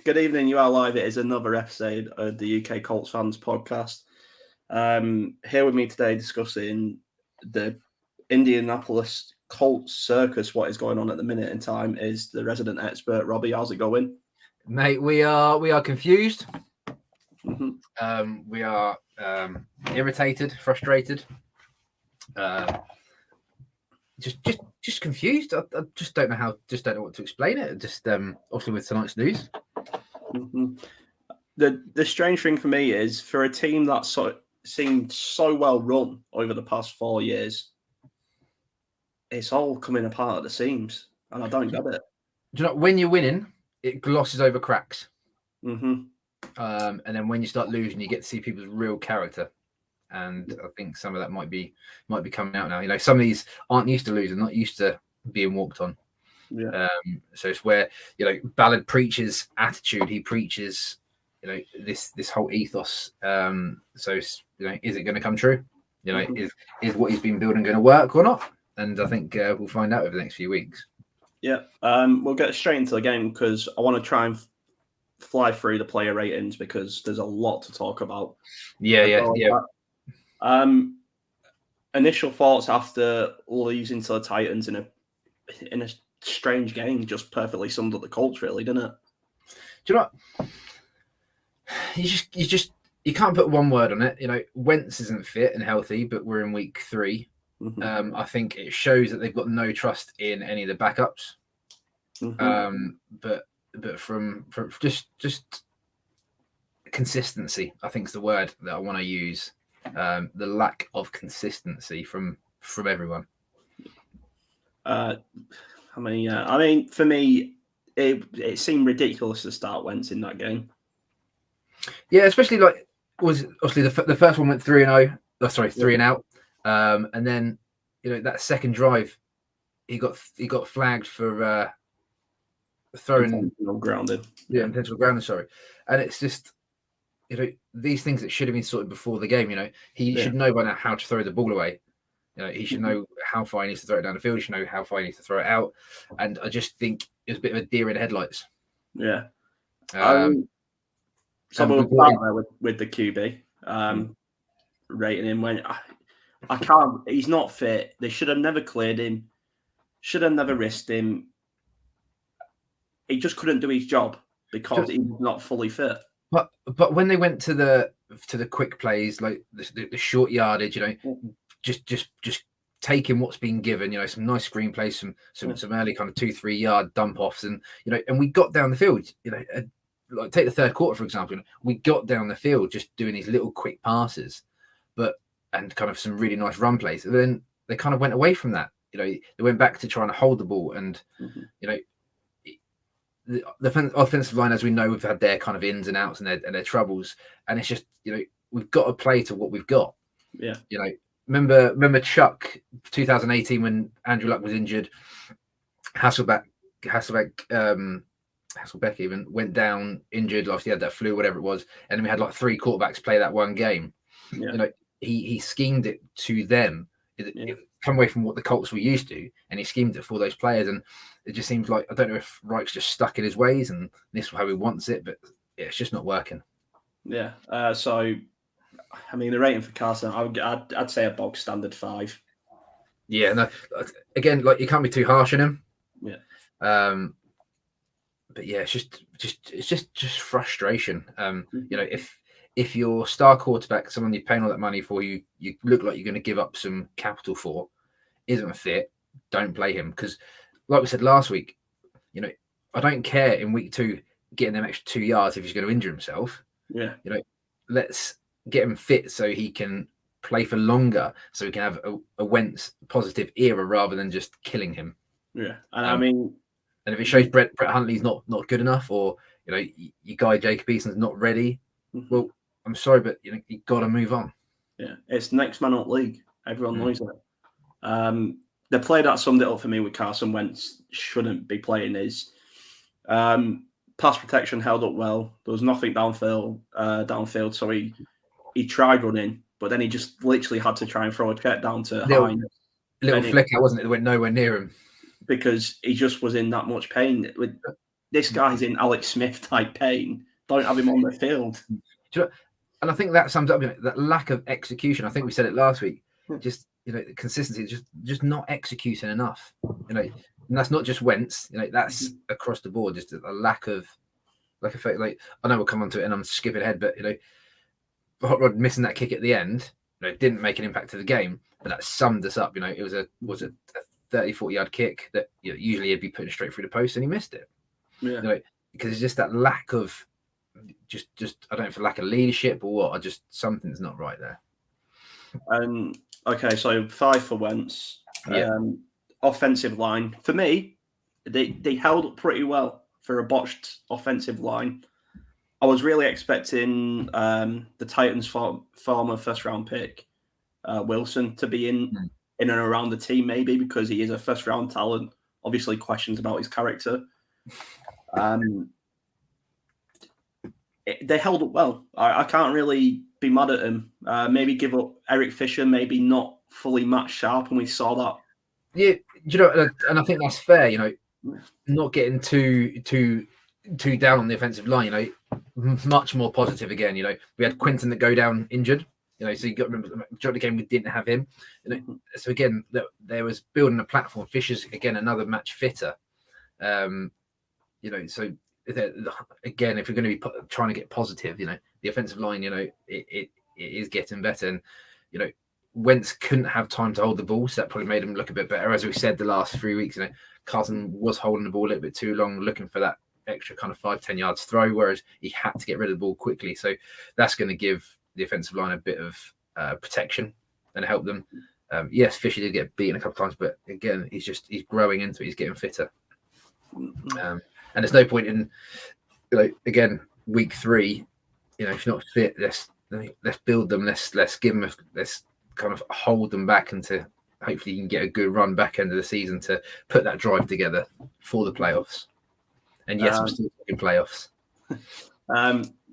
Good evening. You are live. It is another episode of the UK Colts Fans podcast. Here with me today discussing the Indianapolis Colts circus. What is going on at the minute in time is the resident expert, Robbie. How's it going? Mate, we are confused. Mm-hmm. We are irritated, frustrated. Just confused. I just don't know what to explain it. Just obviously with tonight's news. Mm-hmm. The strange thing for me is for a team that seemed so well run over the past 4 years, it's all coming apart at the seams, and I don't get it. Do you know when you're winning, it glosses over cracks. Mm-hmm. And then when you start losing, you get to see people's real character. And I think some of that might be coming out now. You know, some of these aren't used to losing, not used to being walked on. Yeah. So it's where, you know, Ballard preaches attitude. He preaches, you know, this whole ethos. So it's, you know, is it going to come true? You know, is what he's been building going to work or not? And I think we'll find out over the next few weeks. Yeah. We'll get straight into the game because I want to try and fly through the player ratings because there's a lot to talk about. Yeah. Initial thoughts after losing to the Titans in a strange game just perfectly summed up the Colts, really, didn't it? Do you know what? You can't put one word on it. You know, Wentz isn't fit and healthy, but we're in week 3. Mm-hmm. I think it shows that they've got no trust in any of the backups. Mm-hmm. But from just consistency, I think is the word that I want to use. The lack of consistency from everyone. I mean, for me, it seemed ridiculous to start Wentz in that game. Yeah, especially like was obviously the first one went 3-0. Oh, sorry, 3 and out. And then, you know, that second drive, he got flagged for throwing intentional grounding. Yeah, intentional grounding. Sorry, and it's just, you know, these things that should have been sorted before the game. You know, he should know by now how to throw the ball away. You know, he should know how far he needs to throw it down the field. He should know how far he needs to throw it out. And I just think it was a bit of a deer in the headlights. Yeah. So we'll start there with the QB. Rating him when I can't. He's not fit. They should have never cleared him. Should have never risked him. He just couldn't do his job because he was not fully fit. But when they went to the quick plays, like the short yardage, you know, just taking what's been given, you know, some nice screen plays, some early kind of 2-3 yard dump offs, and you know, and we got down the field, you know, like take the third quarter for example, you know, we got down the field just doing these little quick passes, and kind of some really nice run plays. And then they kind of went away from that, you know, they went back to trying to hold the ball, and you know, the offensive line, as we know, we've had their kind of ins and outs and their troubles, and it's just, you know, we've got to play to what we've got. Yeah, you know. Remember Chuck 2018 when Andrew Luck was injured, Hasselbeck even went down injured. Obviously, he had that flu, whatever it was, and then we had like 3 quarterbacks play that one game. Yeah. You know, he schemed it to them. It come away from what the Colts were used to, and he schemed it for those players. And it just seems like, I don't know if Reich's just stuck in his ways and this is how he wants it, but it's just not working. Yeah. So, I mean, the rating for Carson, I'd say a bog standard 5. Yeah. No. Again, like, you can't be too harsh on him. Yeah. But yeah, it's just frustration. You know, if your star quarterback, someone you're paying all that money for, you look like you're going to give up some capital for, isn't fit, don't play him. Because, like we said last week, you know, I don't care in week 2 getting them extra 2 yards if he's going to injure himself. Yeah. You know, let's get him fit so he can play for longer, so we can have a Wentz positive era rather than just killing him. Yeah, and I mean, and if it shows Brett Huntley's not good enough, or, you know, your guy Jacob Eason's not ready, well, I'm sorry, but, you know, you got to move on. Yeah, it's next man up league. Everyone knows it. The play that summed it up for me with Carson Wentz shouldn't be playing is pass protection held up well. There was nothing downfield, so he tried running, but then he just literally had to try and throw a check down to Hines. Little flick out, wasn't it? It went nowhere near him. Because he just was in that much pain. this guy's in Alex Smith type pain. Don't have him on the field. And I think that sums up that lack of execution. I think we said it last week. Just consistency, just not executing enough. And that's not just Wentz. That's across the board. Just a lack of, like I know we'll come on to it, and I'm skipping ahead, but Hot Rod missing that kick at the end, didn't make an impact to the game, but that summed us up. It was a 30-40 yard kick that usually he'd be putting straight through the post, and he missed it. Yeah. Because it's just that lack of just I don't know if lack of leadership or what. Something's not right there. Okay, so 5 for Wentz. Yeah. Offensive line for me, they held up pretty well for a botched offensive line. I was really expecting the Titans' former first-round pick, Wilson, to be in and around the team, maybe because he is a first-round talent. Obviously, questions about his character. They held up well. I can't really be mad at him. Maybe give up Eric Fisher, maybe not fully Matt Sharp, and we saw that. Yeah, and I think that's fair. Not getting too down on the offensive line. Much more positive again. We had Quinton that go down injured. So you got to remember the majority of the game we didn't have him. So again, there was building a platform. Fisher's again another match fitter. So again, if you're going to be trying to get positive, the offensive line, it is getting better. And Wentz couldn't have time to hold the ball, so that probably made him look a bit better. As we said the last 3 weeks, Carson was holding the ball a little bit too long, looking for that extra kind of 5-10 yards throw, whereas he had to get rid of the ball quickly. So that's going to give the offensive line a bit of protection and help them. Yes, Fisher did get beaten a couple of times, but again, he's growing into it. He's getting fitter. And there's no point in, again, week 3, if you're not fit, let's build them. Let's give them let's kind of hold them back into. Hopefully, you can get a good run back end of the season to put that drive together for the playoffs. And yes, I'm still talking playoffs.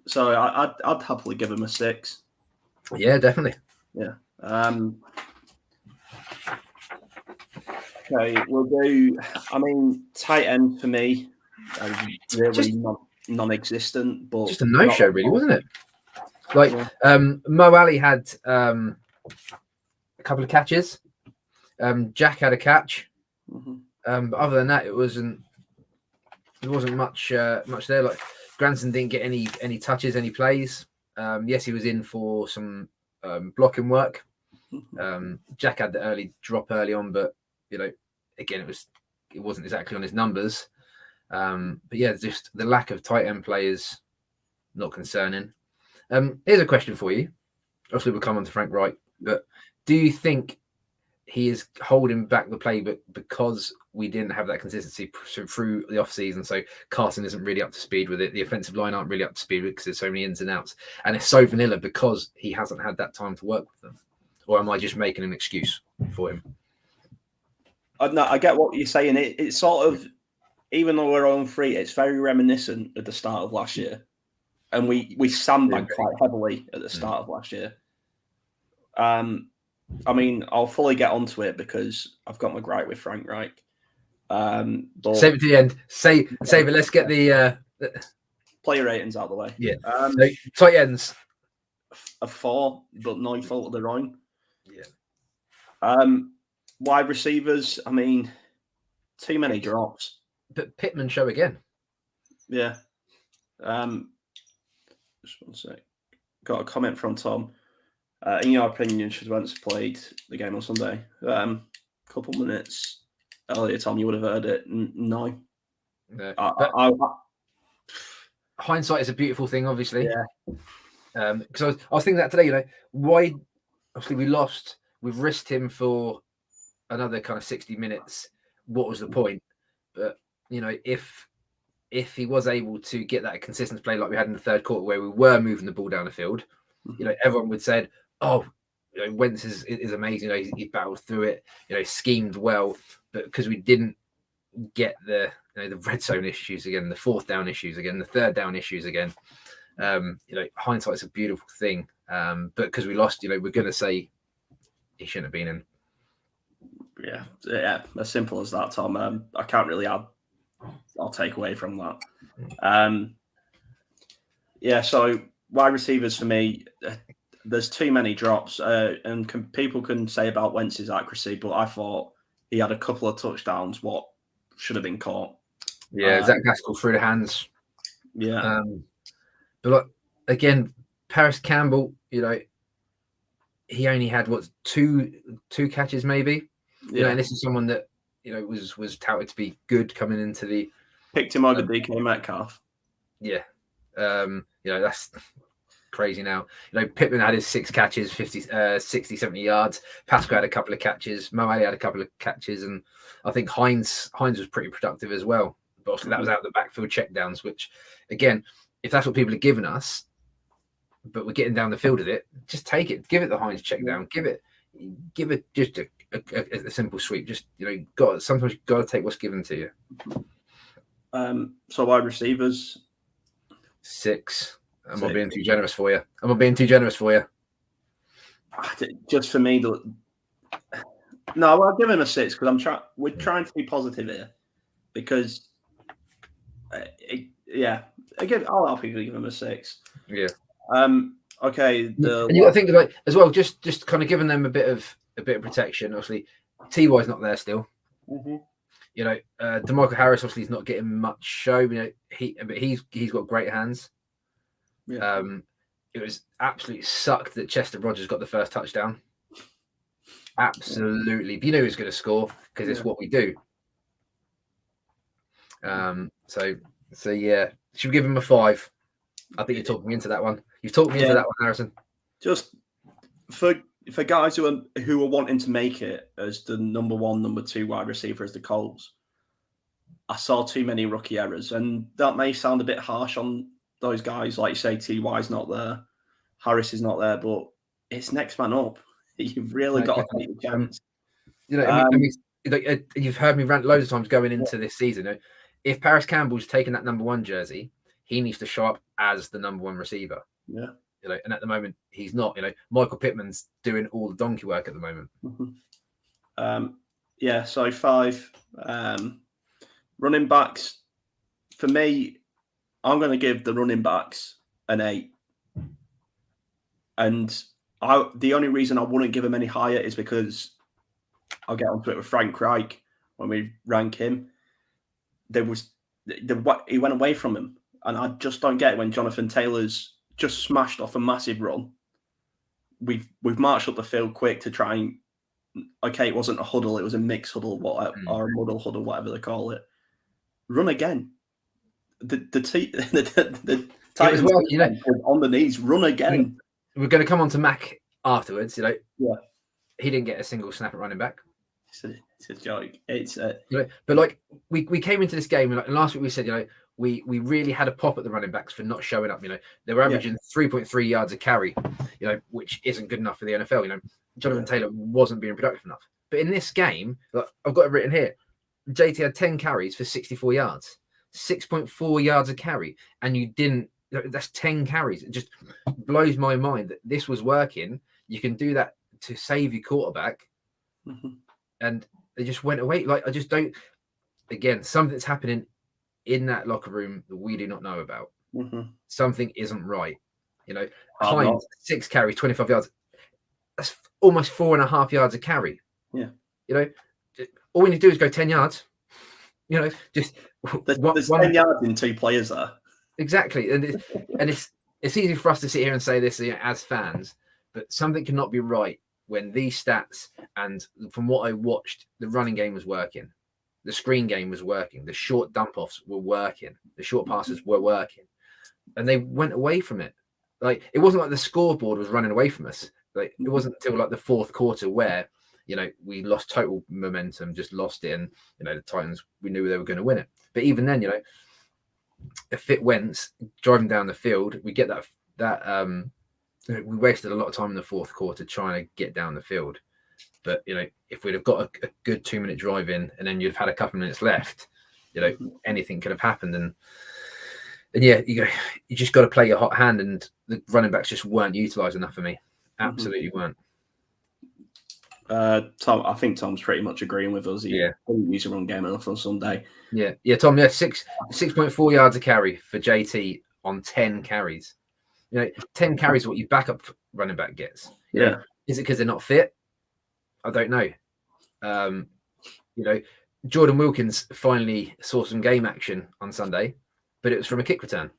So I'd happily give him a 6. Yeah, definitely. Yeah. Okay, we'll do. Tight end for me, really non-existent, but just a no-show, really, wasn't it? Mo Ali had a couple of catches. Jack had a catch. But other than that, it wasn't much there. Like Granson didn't get any touches, any plays. Yes, he was in for some blocking work. Jack had the early drop early on, but again, it wasn't exactly on his numbers. But yeah, just the lack of tight end play is not concerning. Here's a question for you. Obviously, we'll come on to Frank Wright, but do you think he is holding back the play because we didn't have that consistency through the offseason? So Carson isn't really up to speed with it. The offensive line aren't really up to speed with it because there's so many ins and outs. And it's so vanilla because he hasn't had that time to work with them. Or am I just making an excuse for him? I get what you're saying. It's sort of, even though we're on 3, it's very reminiscent of the start of last year. And we sandbagged quite heavily at the start of last year. I'll fully get onto it because I've got my gripe with Frank Reich. But save it to the end. Save it. Let's get the player ratings out of the way. Yeah. So, tight ends. A 4, but no fault of their own. Yeah. Wide receivers, too many drops. But Pittman show again. Yeah. Just one sec. Got a comment from Tom. In your opinion, should Wentz have played the game on Sunday? Couple minutes earlier, Tom, you would have heard it. No. Hindsight is a beautiful thing, obviously. Yeah. Because I was thinking that today. Why? Obviously, we lost. We've risked him for another kind of 60 minutes. What was the point? But if he was able to get that consistent play like we had in the third quarter, where we were moving the ball down the field, everyone would say, "Oh, Wentz is amazing. He battled through it. Schemed well." But because we didn't get the red zone issues again, the fourth down issues again, the third down issues again. Hindsight is a beautiful thing. But because we lost, we're going to say he shouldn't have been in. Yeah, as simple as that, Tom. I can't really add I'll take away from that. So wide receivers for me, there's too many drops, and people can say about Wentz's accuracy, but I thought he had a couple of touchdowns what should have been caught. Yeah, Zach Gaskell through the hands. Yeah, but like again, Paris Campbell, he only had two catches maybe. Yeah, and this is someone that was touted to be good coming into the. Picked him over DK Metcalf. Yeah, that's crazy now. Pittman had his 6 catches, 60, 70 yards. Pascal had a couple of catches. Mo Ali had a couple of catches, and I think Hines was pretty productive as well. But obviously that was out of the backfield checkdowns, which again, if that's what people are giving us, but we're getting down the field with it, just take it. Give it the Hines check down. Give it just a simple sweep. Just sometimes you got to take what's given to you. So wide receivers, 6. I'm not being too generous for you. Just for me, no, I'll give him a 6 because we're trying to be positive here because, I'll happily give him a 6. Yeah. Okay. And you got to think about as well, just kind of giving them a bit of protection. Obviously, T.Y.'s not there still. Mm-hmm. DeMarco Harris obviously is not getting much show. But he's got great hands. Yeah. It was absolutely sucked that Chester Rogers got the first touchdown. Absolutely, but who's going to score because it's what we do. So yeah, should we give him a 5? I think you're talking me into that one. You've talked me into that one, Harrison. Just for guys who are wanting to make it as the number 1, number 2 wide receiver as the Colts, I saw too many rookie errors, and that may sound a bit harsh on those guys. Like you say, T.Y.'s not there, Harris is not there, but it's next man up. You've really got to take the chance. You've heard me rant loads of times going into this season. If Paris Campbell's taking that number 1 jersey, he needs to show up as the number 1 receiver. Yeah. And at the moment he's not. Michael Pittman's doing all the donkey work at the moment. Mm-hmm. So 5. Running backs, for me, I'm going to give the running backs an 8. And the only reason I wouldn't give him any higher is because I'll get onto it with Frank Reich when we rank him. He went away from him, and I just don't get it when Jonathan Taylor's just smashed off a massive run. We've marched up the field quick to try and. Okay, it wasn't a huddle; it was a mixed huddle, or a muddle huddle, whatever they call it. Run again. The Titans on the knees. Run again. We're going to come on to Mac afterwards. Yeah. He didn't get a single snap at running back. It's a joke. But like we came into this game, and last week we said, we really had a pop at the running backs for not showing up. They were averaging 3.3 yards a carry, which isn't good enough for the NFL. Jonathan Taylor wasn't being productive enough. But in this game, I've got it written here, JT had 10 carries for 64 yards, 6.4 yards a carry, and you didn't. That's 10 carries. It just blows my mind that this was working. You can do that to save your quarterback, and they just went away. I just don't. Again, something's happening in that locker room that we do not know about. Something isn't right. Hines, 6 carries, 25 yards. That's almost 4.5 yards a carry. Yeah. All we need to do is go 10 yards. Just there's 10 yards in 2 players there. Exactly, and it's easy for us to sit here and say this as fans, but something cannot be right when these stats, and from what I watched, the running game was working, the screen game was working, the short dump offs were working, the short passes were working, and they went away from it. It wasn't like the scoreboard was running away from us. It wasn't until the 4th quarter where we lost total momentum, just lost it, and the Titans, we knew they were going to win it. But even then, a fit Wentz driving down the field, we get that we wasted a lot of time in the 4th quarter trying to get down the field. But if we'd have got a good 2-minute drive in, and then you'd have had a couple of minutes left, anything could have happened. And you just got to play your hot hand, and the running backs just weren't utilised enough for me. Absolutely weren't. Tom, I think Tom's pretty much agreeing with us. He didn't use a run game enough on Sunday. Yeah, Tom. Yeah, 6.4 yards a carry for JT on 10 carries. 10 carries is what your backup running back gets. You know, is it because they're not fit? I don't know. Jordan Wilkins finally saw some game action on Sunday, but it was from a kick return.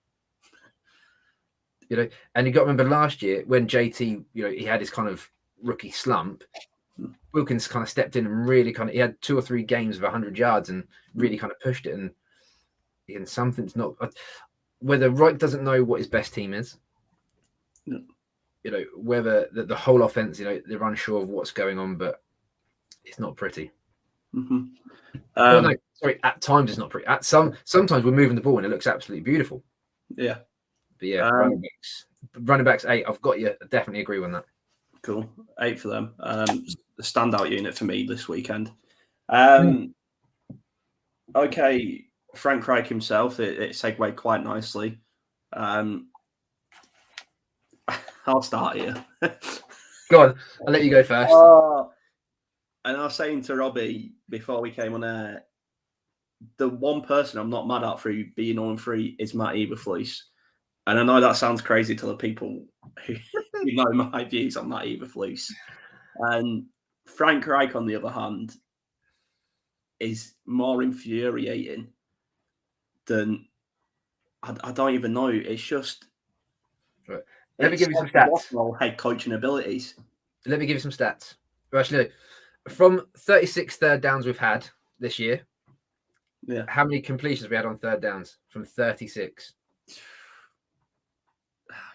And you got to remember last year when JT, he had his kind of rookie slump. Wilkins kind of stepped in and really he had 2 or 3 games of 100 yards and really kind of pushed it. And something's not, whether Reich doesn't know what his best team is, whether the whole offense, they're unsure of what's going on, but it's not pretty. Mm-hmm. No, sorry, at times it's not pretty. Sometimes we're moving the ball and it looks absolutely beautiful. Yeah. But yeah, running backs 8, I've got you. I definitely agree on that. Cool. 8 for them. The standout unit for me this weekend. Okay, Frank Reich himself, it segued quite nicely. I'll start here. Go on, I'll let you go first. And I was saying to Robbie before we came on air, the one person I'm not mad at for being 0-3 is Matt Eberflus. And I know that sounds crazy to the people who know my views on Matt Eberflus. And Frank Reich, on the other hand, is more infuriating than I don't even know. It's just right. Let me give you some stats. Head coaching abilities. Let me give you some stats. Actually, from 36 third downs we've had this year, how many completions we had on third downs? From 36.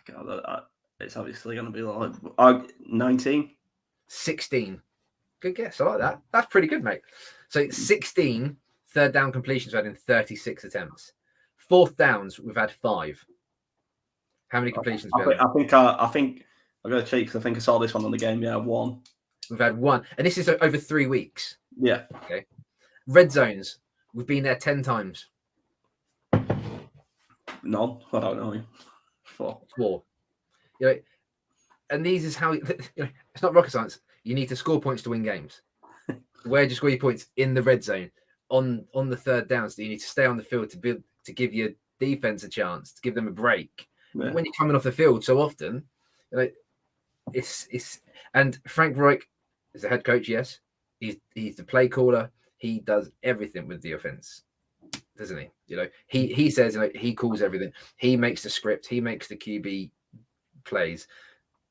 God, it's obviously going to be like 19. 16. Good guess. I like that. That's pretty good, mate. So 16 third down completions we've had in 36 attempts. Fourth downs, we've had 5. How many completions? I think I'm going to cheat because I think I saw this one on the game. Yeah, 1. We've had 1. And this is over 3 weeks. Yeah. Okay. Red zones, we've been there 10 times. None. I don't know. 4. And these is how it's not rocket science. You need to score points to win games. Where do you score your points? In the red zone, on the third down. So you need to stay on the field to give your defense a chance, to give them a break. Yeah. When you're coming off the field so often, it's and Frank Reich is the head coach. Yes, he's the play caller. He does everything with the offense, doesn't he? He says he calls everything. He makes the script. He makes the QB plays.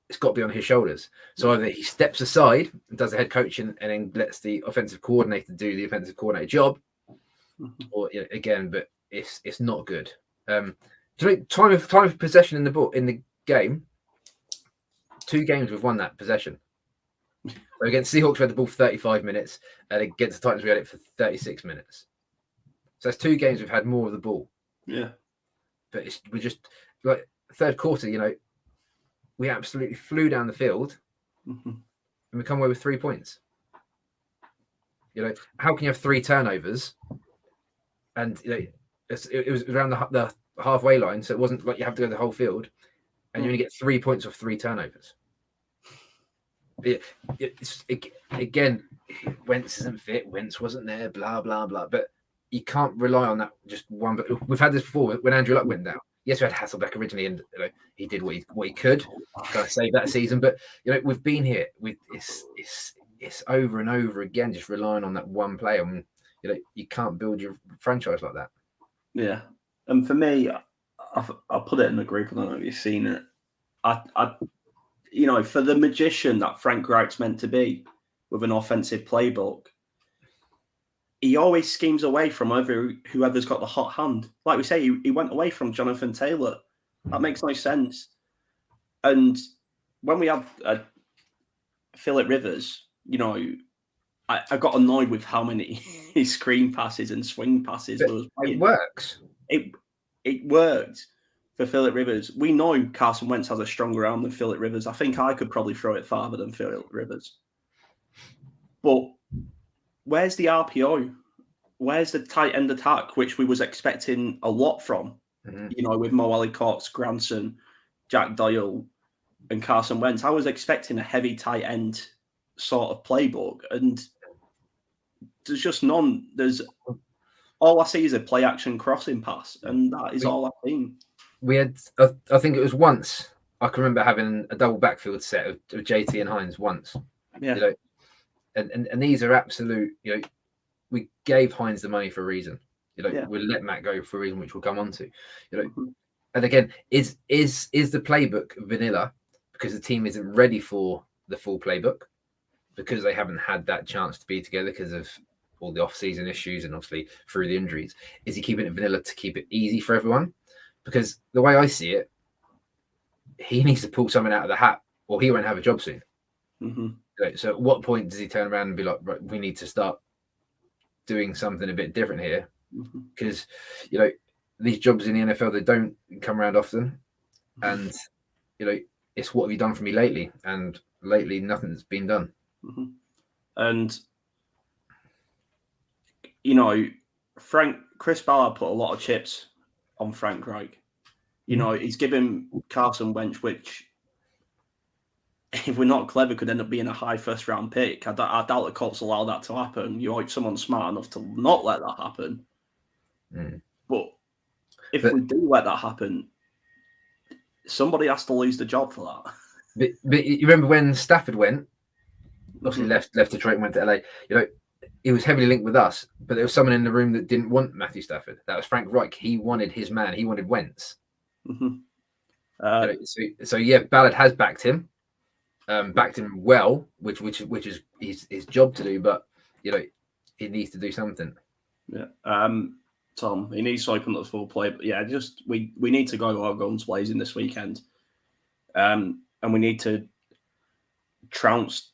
It's got to be on his shoulders. So either he steps aside and does the head coaching and then lets the offensive coordinator do the offensive coordinator job, or again, but it's not good. Time of possession in the game. 2 games we've won that possession. So against Seahawks we had the ball for 35 minutes, and against the Titans we had it for 36 minutes. So that's 2 games we've had more of the ball. Yeah, but we just like third quarter. We absolutely flew down the field, and we come away with 3 points. How can you have 3 turnovers? And it was around the halfway line, so it wasn't like you have to go the whole field, and you only get 3 points off 3 turnovers. Again, Wentz isn't fit. Wentz wasn't there. Blah blah blah. But you can't rely on that just one. But we've had this before when Andrew Luck went down. Yes, we had Hasselbeck originally, and he did what he could to save that season. But we've been here. It's over and over again, just relying on that one player. And you can't build your franchise like that. Yeah, and for me, I'll put it in the group. I don't know if you've seen it. For the magician that Frank Reich's meant to be with an offensive playbook, he always schemes away from whoever's got the hot hand. Like we say, he went away from Jonathan Taylor. That makes no sense. And when we have Phillip Rivers, I got annoyed with how many screen passes and swing passes there was playing. It works. It worked for Phillip Rivers. We know Carson Wentz has a stronger arm than Phillip Rivers. I think I could probably throw it farther than Phillip Rivers. But where's the RPO? Where's the tight end attack, which we was expecting a lot from? With Mo Alley-Cox, Granson, Jack Doyle, and Carson Wentz. I was expecting a heavy tight end sort of playbook, and there's just none. There's all I see is a play action crossing pass, and that is all I've seen. We had, I think it was once. I can remember having a double backfield set of JT and Hines once. Yeah. You know, and these are absolute. You know, we gave Hines the money for a reason. You know, we'll let Matt go for a reason, which we'll come on to. You know, and again, is the playbook vanilla because the team isn't ready for the full playbook because they haven't had that chance to be together because of all the off-season issues and obviously through the injuries? Is he keeping it vanilla to keep it easy for everyone? Because the way I see it, he needs to pull something out of the hat or he won't have a job soon. So at what point does he turn around and be like, right, we need to start doing something a bit different here? Because, you know, these jobs in the NFL, they don't come around often. And, you know, it's what have you done for me lately? And lately, nothing's been done. And, you know, Chris Ballard put a lot of chips on Frank Reich. You know, he's given Carson Wentz, which, if we're not clever, could end up being a high first-round pick. I doubt the Colts allow that to happen. You hope someone's smart enough to not let that happen. But if we do let that happen, somebody has to lose the job for that. But you remember when Stafford went, obviously left Detroit and went to LA, you know, he was heavily linked with us, but there was someone in the room that didn't want Matthew Stafford. That was Frank Reich. He wanted his man. He wanted Wentz. You know, so yeah, Ballard has backed him. Backed him well, which is his job to do, but you know, he needs to do something. Tom, he needs to open up the full play. But yeah, just we need to go our guns blazing this weekend. And we need to trounce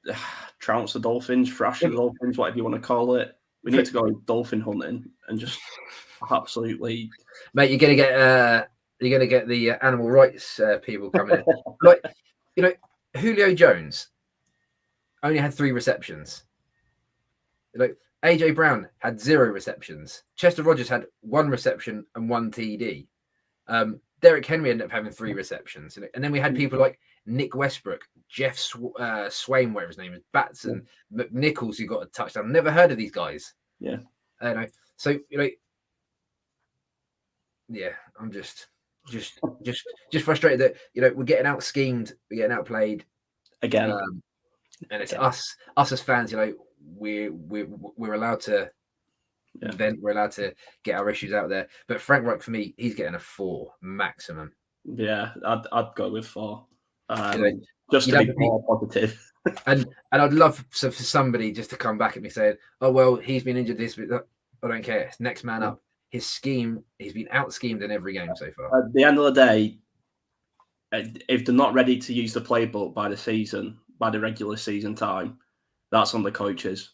the Dolphins, thrash the Dolphins, whatever you want to call it. We need to go dolphin hunting and just absolutely. Mate, you're gonna get the animal rights people coming in. Like, you know, Julio Jones only had 3 receptions. Like AJ Brown had 0 receptions. Chester Rogers had 1 reception and 1 TD. Derrick Henry ended up having 3 receptions, and then we had people like Nick Westbrook, Jeff Swain, whatever his name is, Batson, McNichols, who got a touchdown. Never heard of these guys. Yeah, I know. So you know, yeah, I'm just frustrated that, you know, we're getting out schemed, we're getting outplayed again, and it's us as fans. You know, we're allowed to vent, we're allowed to get our issues out there. But Frank Reich, for me, he's getting a 4 maximum. Yeah, I'd go with 4. You know, just to be more positive. and I'd love for somebody just to come back at me saying, "Oh well, he's been injured this, but I don't care. It's next man up." His scheme, he's been out schemed in every game so far. At the end of the day, if they're not ready to use the playbook by the regular season time, that's on the coaches.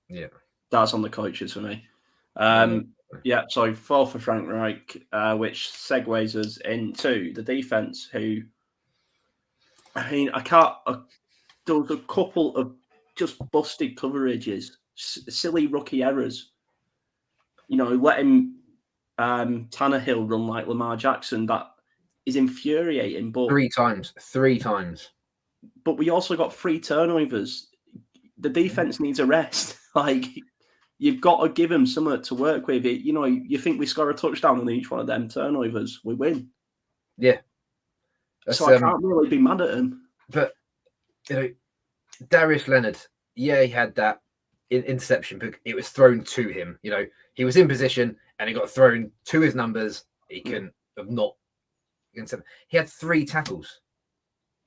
Yeah, that's on the coaches for me. Yeah, so 4 for Frank Reich, which segues us into the defense. Who, I mean, there was a couple of just busted coverages, silly rookie errors. You know, letting Tannehill run like Lamar Jackson, that is infuriating. But 3 times. But we also got 3 turnovers. The defense needs a rest. Like, you've got to give them something to work with. You know, you think we score a touchdown on each one of them turnovers, we win. Yeah. So I can't really be mad at him. But, you know, Darius Leonard, yeah, he had that interception, but it was thrown to him. You know, he was in position and he got thrown to his numbers. He couldn't have not. He had 3 tackles.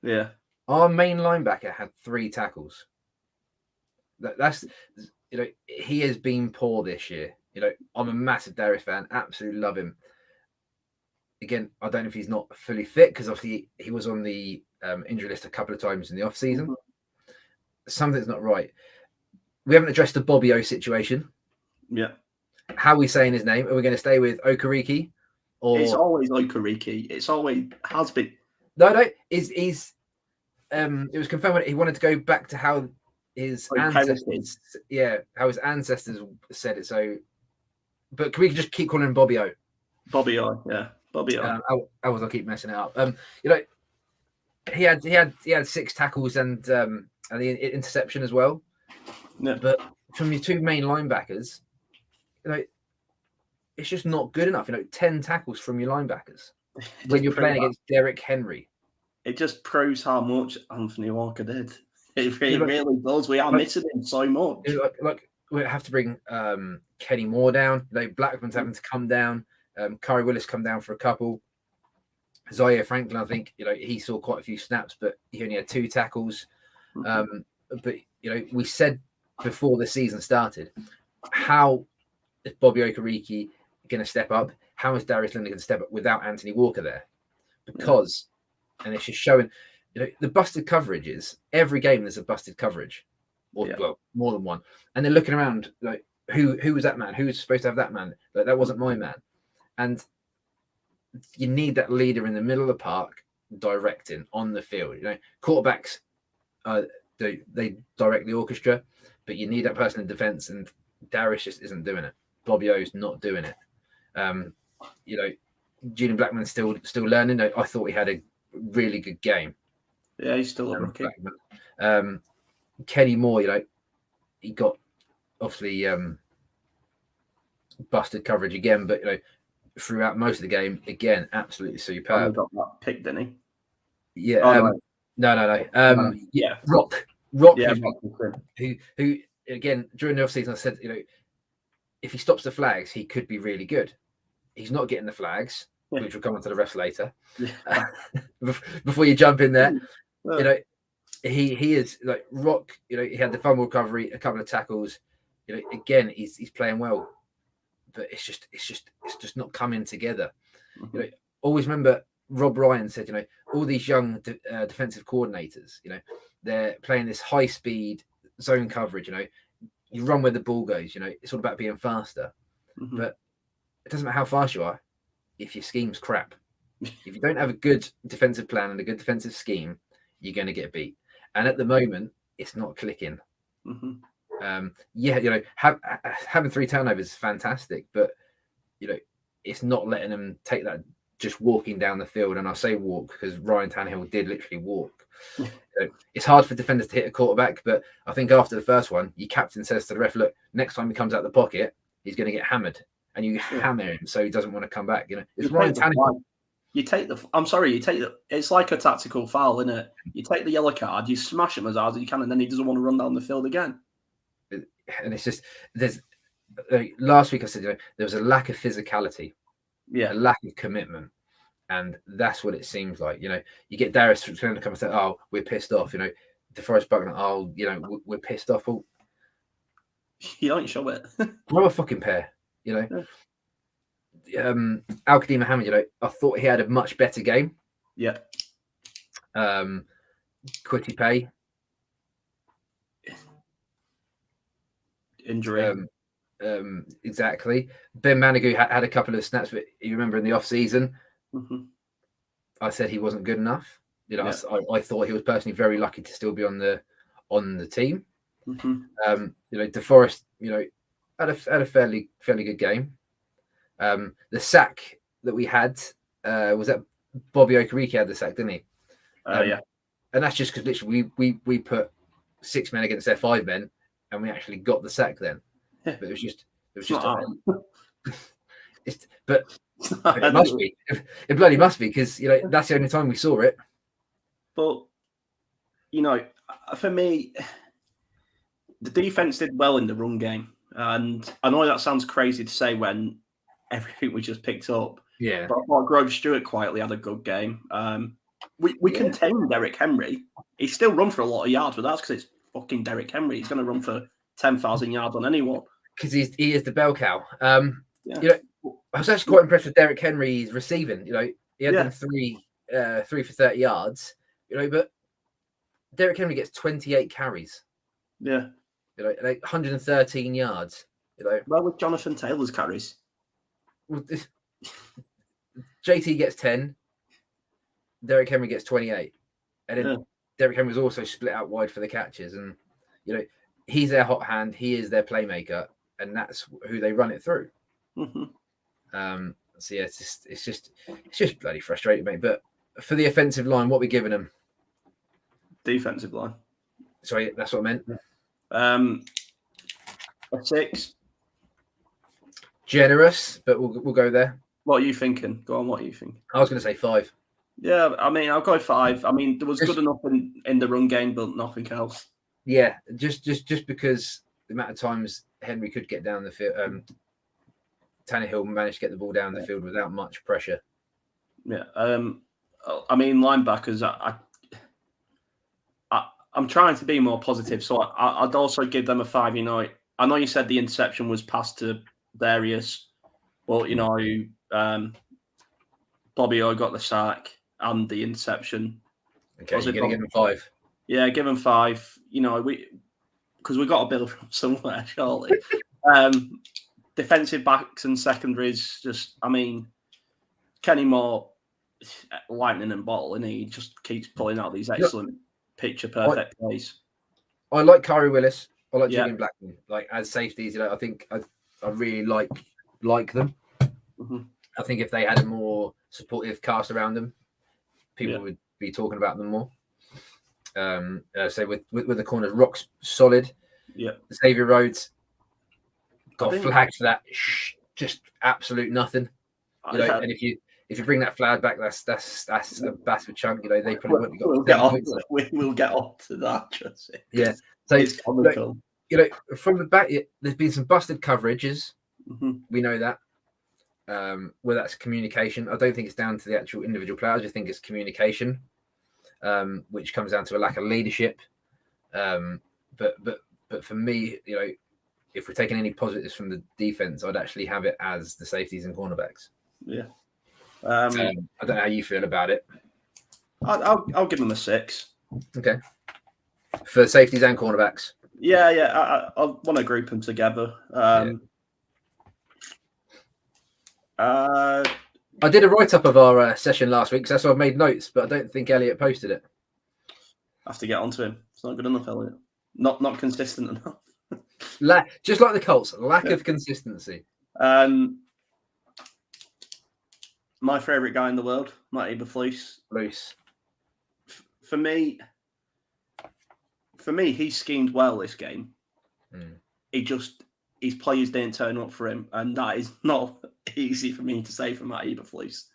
Yeah. Our main linebacker had 3 tackles. That's, you know, he has been poor this year. You know, I'm a massive Darius fan. Absolutely love him. Again, I don't know if he's not fully fit because obviously he was on the injury list a couple of times in the off-season. Something's not right. We haven't addressed the Bobby O situation. Yeah. How are we saying his name? Are we going to stay with Okereke? Or it's always Okereke. It's always has been. No. It was confirmed that he wanted to go back to how his ancestors, how his ancestors said it. So, but can we just keep calling him Bobby O? Bobby O, yeah, Bobby O. I'll keep messing it up. You know, he had 6 tackles and and the interception as well. Yeah. But from your two main linebackers, it's just not good enough. 10 tackles from your linebackers when you're playing against Derrick Henry. It just proves how much Anthony Walker did. It really does. We are missing him so much. Like we have to bring Kenny Moore down. Blackman's having to come down. Kari Willis come down for a couple. Zaire Franklin, I think, he saw quite a few snaps, but he only had 2 tackles. But we said before the season started, how is Bobby Okereke going to step up? How is Darius Leonard going to step up without Anthony Walker there? Because, and it's just showing, the busted coverages, every game there's a busted coverage, well, more than one. And they're looking around like, who was that man? Who was supposed to have that man? Like, that wasn't my man. And you need that leader in the middle of the park directing on the field. Quarterbacks, they direct the orchestra, but you need that person in defense, and Darius just isn't doing it. Bobby O's not doing it. Julian Blackman's still learning. I thought he had a really good game. Yeah, he's still a rookie. Kenny Moore, he got obviously busted coverage again, but throughout most of the game, again, absolutely superb. He got that pick, didn't he? Yeah. No. Rock. Yeah, who again during the offseason I said, if he stops the flags, he could be really good. He's not getting the flags, which will come on to the refs later. Yeah. Before you jump in there, he is like Rock. He had the fumble recovery, a couple of tackles. Again, he's playing well, but it's just not coming together. Mm-hmm. Always remember Rob Ryan said, all these young defensive coordinators, they're playing this high speed zone coverage. You run where the ball goes. It's all about being faster, but it doesn't matter how fast you are if your scheme's crap. If you don't have a good defensive plan and a good defensive scheme, you're going to get beat. And at the moment, it's not clicking. Having 3 turnovers is fantastic, but it's not letting them take that just walking down the field. And I say walk because Ryan Tannehill did literally walk. It's hard for defenders to hit a quarterback, but I think after the first one, your captain says to the ref, look, next time he comes out the pocket, he's going to get hammered. And you hammer him so he doesn't want to come back. It's Ryan Tannehill. It's like a tactical foul, isn't it? You take the yellow card, you smash him as hard as you can, and then he doesn't want to run down the field again. And it's just, last week I said, there was a lack of physicality, a lack of commitment. And that's what it seems like. You get Darius to come and say, oh, we're pissed off. DeForest Buckner, oh, we're pissed off. Well, you don't show it. Grow a fucking pair, Al-Qadim Mohammed, I thought he had a much better game. Yeah. Quitty Pay. Injury. Exactly. Ben Manigu had a couple of snaps, but you remember in the off season, I said he wasn't good enough. I thought he was personally very lucky to still be on the team. DeForest, had a fairly good game. The sack that we had was that Bobby Okereke had the sack, didn't he? Yeah. And that's just because literally we put 6 men against their 5 men, and we actually got the sack then. Yeah. But it was just but it must be. It bloody must be because that's the only time we saw it. But for me, the defense did well in the run game, and I know that sounds crazy to say when everything was just picked up. Yeah. But I thought Grove Stewart quietly had a good game. We contained Derrick Henry. He still run for a lot of yards, but that's because it's fucking Derrick Henry. He's going to run for 10,000 yards on anyone. Because he is the bell cow. I was actually quite impressed with Derrick Henry's receiving. He had them 3 for 30 yards. But Derrick Henry gets 28 carries. Yeah. 113 yards. Well, with Jonathan Taylor's carries. JT gets 10. Derrick Henry gets 28. And then Derrick Henry was also split out wide for the catches. And, he's their hot hand. He is their playmaker. And that's who they run it through. So, yeah, it's just bloody frustrating, mate. But for the offensive line, what are we giving them? Defensive line. Sorry, that's what I meant. A 6. Generous, but we'll go there. What are you thinking? Go on, what are you thinking? I was going to say 5. Yeah, I mean, I'll go 5. I mean, there was good enough in the run game, but nothing else. Yeah, just because the amount of times Henry could get down the field, Tannehill managed to get the ball down the field without much pressure. Yeah, I mean, linebackers. I'm trying to be more positive, so I'd also give them a 5. You know, I know you said the interception was passed to Darius, but you know, Bobby O got the sack and the interception. Okay, you're going to give him 5. Yeah, give him 5. You know, because we got a bill from somewhere, surely. Defensive backs and secondaries, just, I mean, Kenny Moore, lightning and bottle, and he just keeps pulling out these excellent picture perfect plays. I like Kari Willis. I like Julian Blackman. Like as safeties, you know, I think I really like them. Mm-hmm. I think if they had a more supportive cast around them, people would be talking about them more. So with the corners, Rock's solid. Yeah, Xavier Rhodes got flagged for that. Just absolute nothing. You know, and if you bring that flag back, that's a massive chunk. You know, they probably wouldn't have got. We'll get off to that. Jesse. Yeah. So it's comical. You know, from the back, there's been some busted coverages. Mm-hmm. We know that. Whether that's communication, I don't think it's down to the actual individual player. I just think it's communication, which comes down to a lack of leadership. But for me, you know, if we're taking any positives from the defense, I'd actually have it as the safeties and cornerbacks. Yeah. I don't know how you feel about it. I'll give them a 6. Okay. For safeties and cornerbacks. Yeah. I want to group them together. I did a write-up of our session last week, so that's why I've made notes, but I don't think Elliot posted it. I have to get onto him. It's not good enough, Elliot. Not consistent enough. Just like the Colts, lack of consistency. My favourite guy in the world, Matt Eberflus. For me, he schemed well this game. His players didn't turn up for him, and that is not easy for me to say for Matt Eberflus.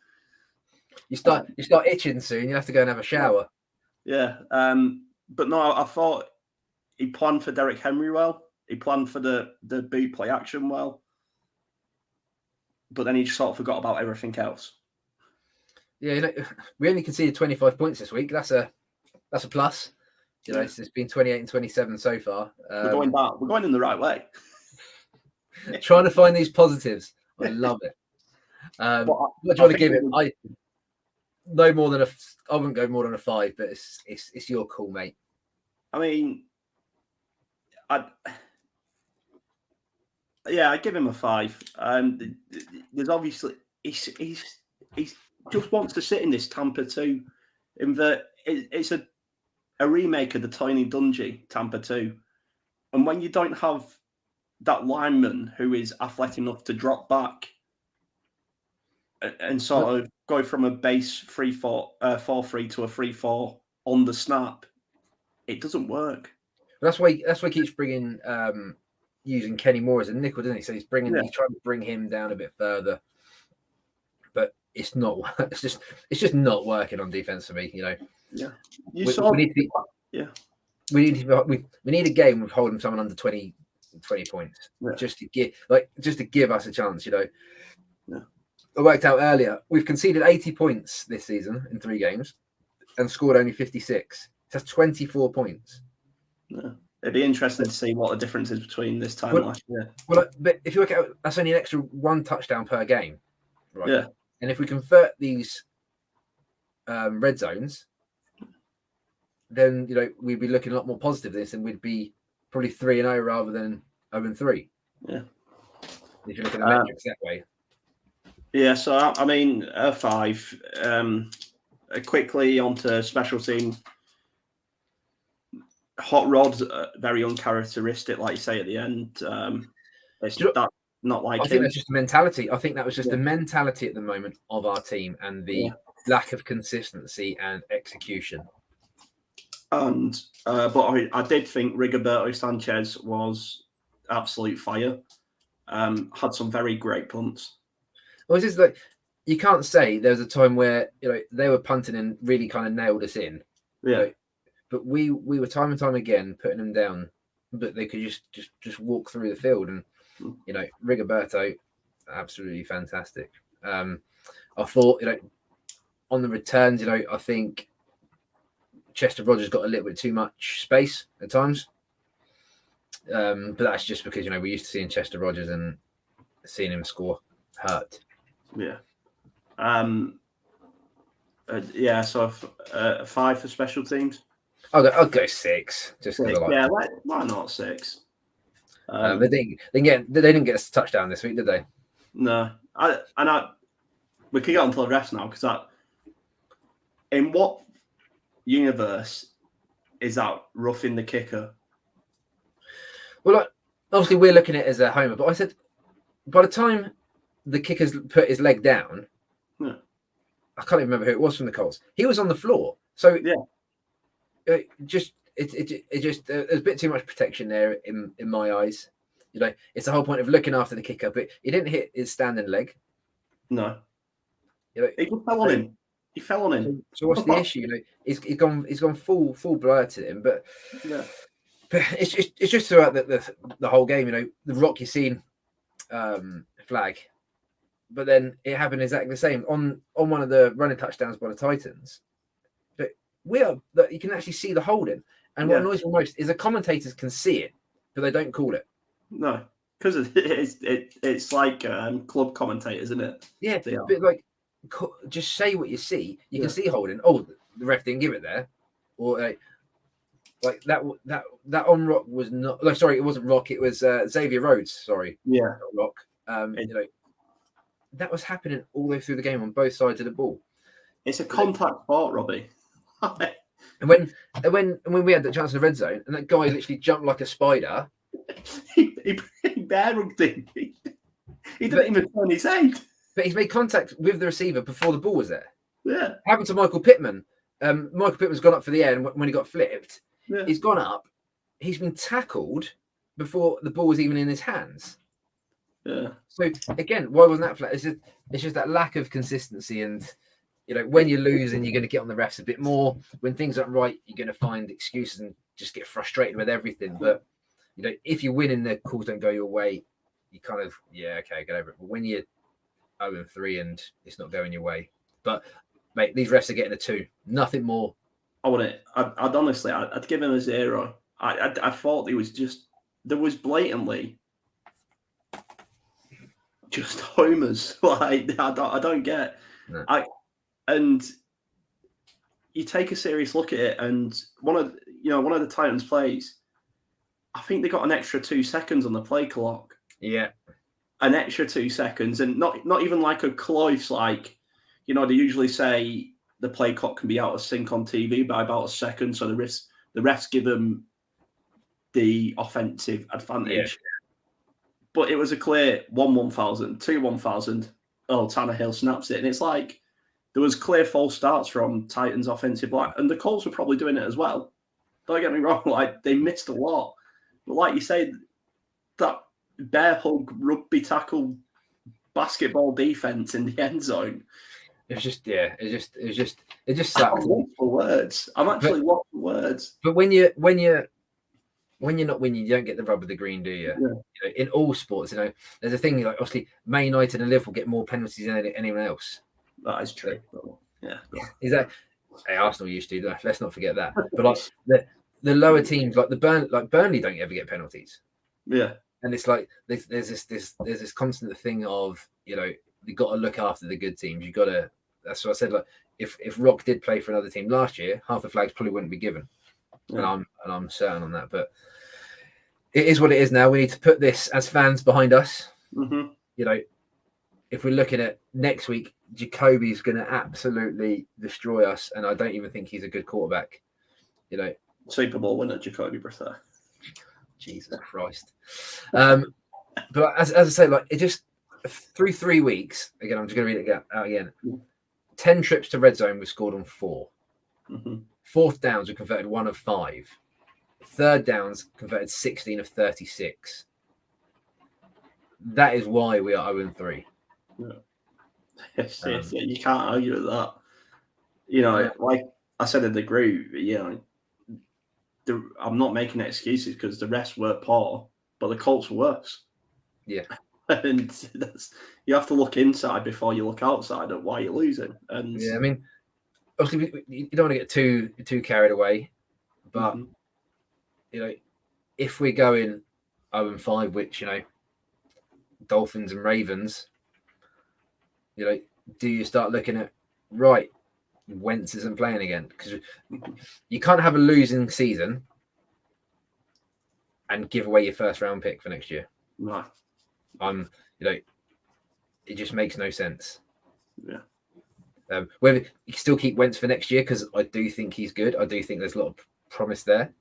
You start itching soon. You have to go and have a shower. Yeah, but no, I thought he planned for Derrick Henry well. He planned for the boot play action well, but then he just sort of forgot about everything else. Yeah, you know, we only conceded 25 points this week. That's a plus. You know, it's been 28 and 27 so far. We're going back. We're going in the right way. Trying to find these positives. I love it. What do you want to give it? I wouldn't go more than a 5, but it's your call, mate. I mean, I'd give him a 5. There's obviously he's just wants to sit in this Tampa 2, in that it's a remake of the Tony Dungy Tampa 2, and when you don't have that lineman who is athletic enough to drop back and sort of go from a base 4-3 to a 3-4 on the snap, it doesn't work. That's why he keeps bringing using Kenny Moore as a nickel, doesn't he? So he's trying to bring him down a bit further, but it's not. It's just not working on defense for me. You know. Yeah. We need a game of holding someone under 20 points, just to give us a chance. You know. Yeah. I worked out earlier. We've conceded 80 points this season in 3 games, and scored only 56. That's 24 points. Yeah. It'd be interesting to see what the difference is between this time last year. Well, but if you look at it, that's only an extra 1 touchdown per game, right? Yeah. And if we convert these red zones, then you know we'd be looking a lot more positive than this, and we'd be probably 3-0 rather than 0-3. Yeah. If you look at the metrics that way. Yeah. So I mean, a 5. Quickly onto special team. Hot rod, very uncharacteristic, like you say at the end. It's not like I think that's just the mentality. I think that was just the mentality at the moment of our team and the lack of consistency and execution. And but I did think Rigoberto Sanchez was absolute fire. Had some very great punts. Well, it's just like you can't say there was a time where they were punting and really kind of nailed us in. Yeah, but we were time and time again putting them down, but they could just walk through the field. And Rigoberto, absolutely fantastic. I thought on the returns, I think Chester Rogers got a little bit too much space at times. But that's just because we're used to seeing Chester Rogers and seeing him score hurt. Yeah. Yeah, so 5 for special teams. I'll go 6. Just 6. Yeah, why not 6? They didn't get a touchdown this week, did they? No. We could get on to the refs now, because in what universe is that roughing the kicker? Well, obviously we're looking at it as a homer, but I said by the time the kicker's put his leg down, yeah. I can't even remember who it was from the Colts. He was on the floor, so yeah, it just there's a bit too much protection there in my eyes. It's the whole point of looking after the kicker, but he didn't hit his standing leg. No, he fell on him. He fell on him. So what's the issue? He's gone full blur to him, but yeah. But it's just throughout the whole game. The Rock you seen flag, but then it happened exactly the same on one of the running touchdowns by the Titans. But you can actually see the holding, and what annoys me most is the commentators can see it, but they don't call it. No, because it's like club commentators, isn't it? Yeah, but just say what you see. You can see holding. Oh, the ref didn't give it there, or like that on Rock was not. No, sorry, it wasn't Rock. It was Xavier Rhodes. Sorry, yeah, Rock. That was happening all the way through the game on both sides of the ball. It's a contact sport, Robbie. And when we had the chance in the red zone, and that guy literally jumped like a spider, he bear hugged him. He didn't even turn his head. But he's made contact with the receiver before the ball was there. Yeah, happened to Michael Pittman. Michael Pittman's gone up for the air, and when he got flipped, he's gone up. He's been tackled before the ball was even in his hands. Yeah. So again, why wasn't that flat? It's just that lack of consistency, and when you lose, and you're going to get on the refs a bit more. When things aren't right, you're going to find excuses and just get frustrated with everything. But if you win and the calls don't go your way, you kind of get over it. But when you're 0-3 and it's not going your way, but mate, these refs are getting a 2, nothing more. I'd honestly, I'd give him a 0. I thought there was blatantly just homers. Like I don't get. No. And you take a serious look at it, and one of the Titans plays, I think they got an extra 2 seconds on the play clock. Yeah, an extra 2 seconds, and not even like a close, like they usually say the play clock can be out of sync on TV by about a second, so the refs give them the offensive advantage. Yeah. But it was a clear 1,000, 2,000. Oh, Tannehill snaps it, and it's like there was clear false starts from Titans offensive line, and the Colts were probably doing it as well. Don't get me wrong, like they missed a lot, but like you say, that bear hug, rugby tackle, basketball defense in the end zone. It just sucks. I'm lost for words. I'm actually lost for words. But when you're not winning, you don't get the rub of the green, do you? Yeah. In all sports, there's a thing like obviously Man United and Liverpool get more penalties than anyone else. That is true. Yeah. Is that? Hey, Arsenal used to. Let's not forget that. But like the lower teams, like Burnley, don't ever get penalties. Yeah. And it's like there's this constant thing of you've got to look after the good teams. You've got to. That's what I said. Like if Rock did play for another team last year, half the flags probably wouldn't be given. Yeah. And I'm certain on that. But it is what it is now. We need to put this as fans behind us. Mm-hmm. If we're looking at next week, Jacoby's going to absolutely destroy us, and I don't even think he's a good quarterback. Super Bowl winner Jacoby Brissett. Jesus Christ. But as I say, like it just through 3 weeks. Again, I'm just going to read it out again. 10 trips to red zone, we scored on 4. Mm-hmm. Fourth downs, we converted 1 of 5. Third downs, converted 16 of 36. That is why we are 0-3. Yeah. Yes, you can't argue with that. You know, like I said in the group, you know, I'm not making excuses because the rest were poor, but the Colts were worse. Yeah. And you have to look inside before you look outside at why you're losing. And yeah, I mean, obviously, you don't want to get too carried away, but you know, if we're going 0-5, which you know, Dolphins and Ravens, you know, do you start looking at right? Wentz isn't playing again because you can't have a losing season and give away your first round pick for next year. Right. You know, it just makes no sense. Yeah. Whether you can still keep Wentz for next year because I do think he's good. I do think there's a lot of promise there.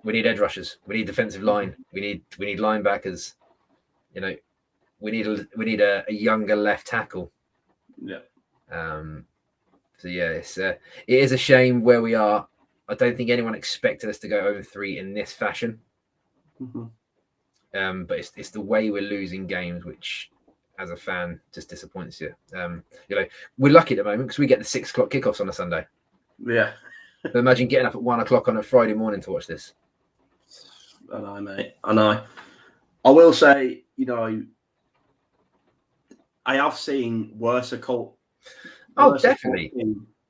We need edge rushers. We need defensive line. We need linebackers. You know, we need a younger left tackle. Yeah. So yeah, it is a shame where we are. I don't think anyone expected us to go 0-3 in this fashion. But it's the way we're losing games, which, as a fan, just disappoints you. You know, we're lucky at the moment because we get the 6 o'clock kickoffs on a Sunday. Yeah. But imagine getting up at 1 o'clock on a Friday morning to watch this. I know, mate. I know. I will say, you know, I have seen worse definitely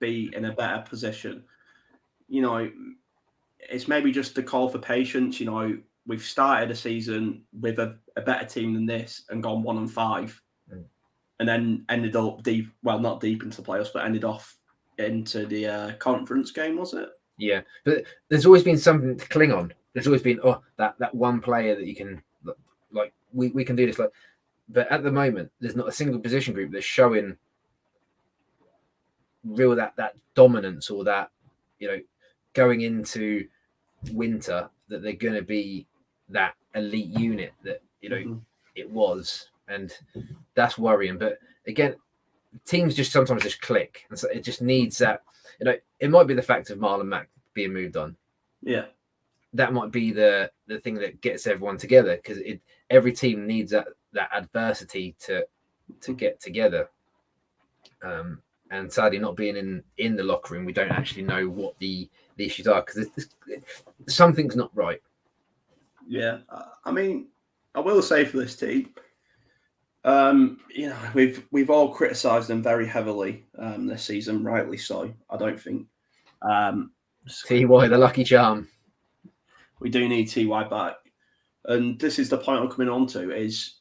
be in a better position. You know, it's maybe just the call for patience. You know, we've started a season with a better team than this and gone 1-5, and then ended up deep. Well, not deep into the playoffs, but ended off into the conference game, was it? Yeah, but there's always been something to cling on. There's always been that one player that you can like. We can do this like. But at the moment, there's not a single position group that's showing real that dominance or that, you know, going into winter that they're going to be that elite unit that, you know, it was. And that's worrying. But again, teams just sometimes just click. And so it just needs that, you know, it might be the fact of Marlon Mack being moved on. Yeah. That might be the thing that gets everyone together because every team needs that adversity to get together. And sadly, not being in the locker room, we don't actually know what the issues are because something's not right. Yeah, I mean, I will say for this team, you know, we've all criticised them very heavily this season, rightly so. I don't think. T.Y. the lucky charm. We do need T.Y. back. And this is the point I'm coming on to is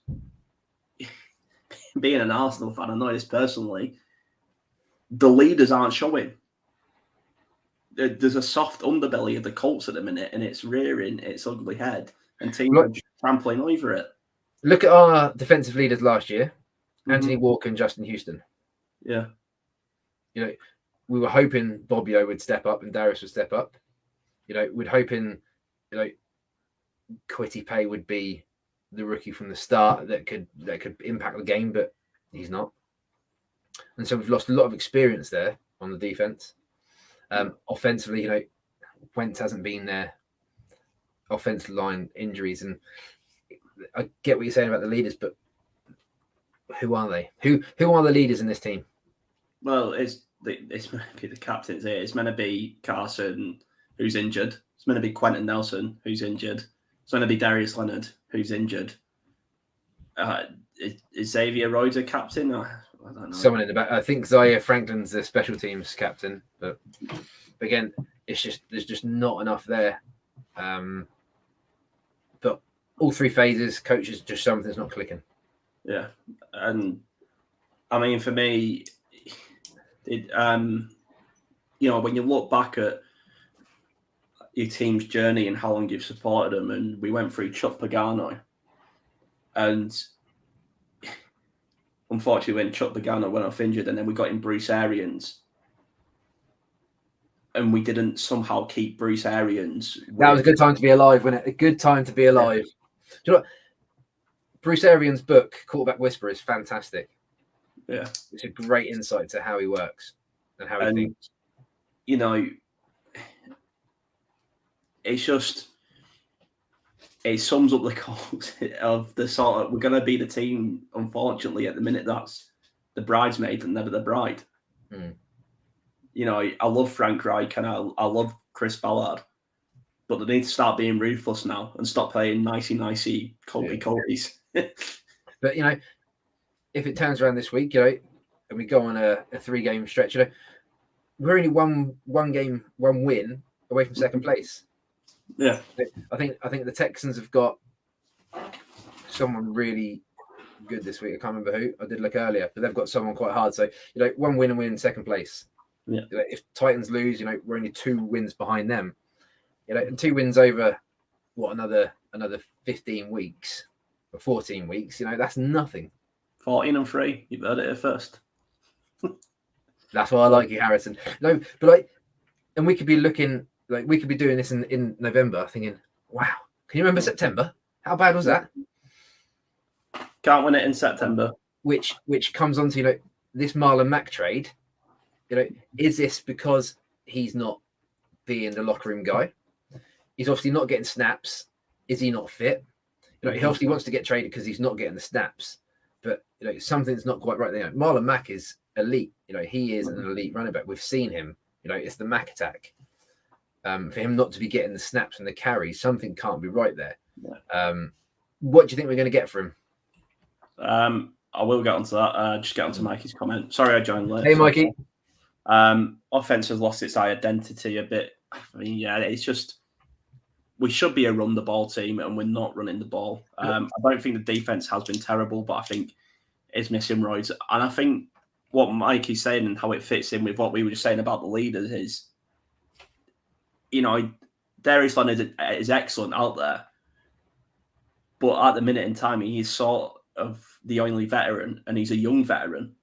being an Arsenal fan, I know this personally, the leaders aren't showing. There's a soft underbelly of the Colts at the minute, and it's rearing its ugly head, and teams are trampling over it. Look at our defensive leaders last year, Anthony Walker and Justin Houston. Yeah. You know, we were hoping Bobbio would step up and Darius would step up. You know, we're hoping, you know, Quitty Pay would be the rookie from the start that could impact the game, but he's not. And so we've lost a lot of experience there on the defense. Offensively, you know, Wentz hasn't been there. Offensive line injuries, and I get what you're saying about the leaders, but who are they? Who are the leaders in this team? Well, it's meant to be the captains here. It's meant to be Carson, who's injured. It's meant to be Quentin Nelson, who's injured. It's going to be Darius Leonard, who's injured. Is Xavier Rhodes a captain? I don't know. Someone in the back. I think Zaire Franklin's the special teams captain, but again, it's just there's just not enough there. But all three phases, coaches just something's not clicking. Yeah, and I mean for me, you know, when you look back at your team's journey and how long you've supported them, and we went through Chuck Pagano, and unfortunately when Chuck Pagano went off injured, and then we got in Bruce Arians, and we didn't somehow keep Bruce Arians. That was a good time to be alive, wasn't it? A good time to be alive. Yeah. Do you know what? Bruce Arians' book, Quarterback Whisperer, is fantastic. Yeah. It's a great insight to how he works. and how he thinks. You know, it's just it sums up the Colts of the sort of we're going to be the team. Unfortunately, at the minute, that's the bridesmaid and never the bride. You know, I love Frank Reich and I love Chris Ballard, but they need to start being ruthless now and stop playing nicey Colties. But you know, if it turns around this week, you know, and we go on a 3-game stretch, you know, we're only one win away from second place. Yeah, I think the Texans have got someone really good this week. I can't remember who. I did look earlier, but they've got someone quite hard. So you know, one win and we're in second place. Yeah. You know, if Titans lose, you know, we're only 2 wins behind them. You know, and 2 wins over another 15 weeks or 14 weeks. You know, that's nothing. 14-3. You've heard it here first. That's why I like you, Harrison. No, but like, and we could be looking like we could be doing this in November, thinking, wow, can you remember September? How bad was that? Can't win it in September. Which comes on to, you know, this Marlon Mack trade. You know, is this because he's not being the locker room guy? He's obviously not getting snaps. Is he not fit? You know, he obviously wants to get traded because he's not getting the snaps. But you know, something's not quite right there. Marlon Mack is elite. You know, he is an elite running back. We've seen him. You know, it's the Mack attack. For him not to be getting the snaps and the carries, something can't be right there. What do you think we're going to get for him? I will get onto that. Just get onto Mikey's comment. Sorry, I joined late. Hey, Mikey. Offense has lost its identity a bit. I mean, yeah, it's just we should be a run the ball team, and we're not running the ball. I don't think the defense has been terrible, but I think it's missing roids. And I think what Mikey's saying and how it fits in with what we were just saying about the leaders is, you know, Darius Leonard is excellent out there, but at the minute in time, he's sort of the only veteran, and he's a young veteran,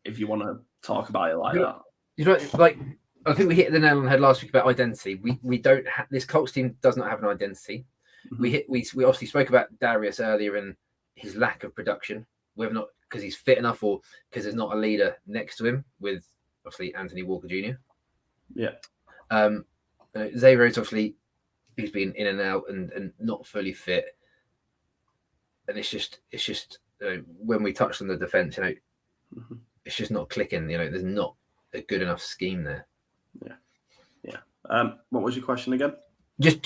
if you want to talk about it like that. You know, like, I think we hit the nail on the head last week about identity. We don't have, this Colts team does not have an identity. We obviously spoke about Darius earlier and his lack of production, whether or not because he's fit enough or because there's not a leader next to him with obviously Anthony Walker Jr. Yeah. Zay Rhodes, obviously, he's been in and out and not fully fit. And it's just when we touched on the defense, you know, it's just not clicking. You know, there's not a good enough scheme there. Yeah. What was your question again? Just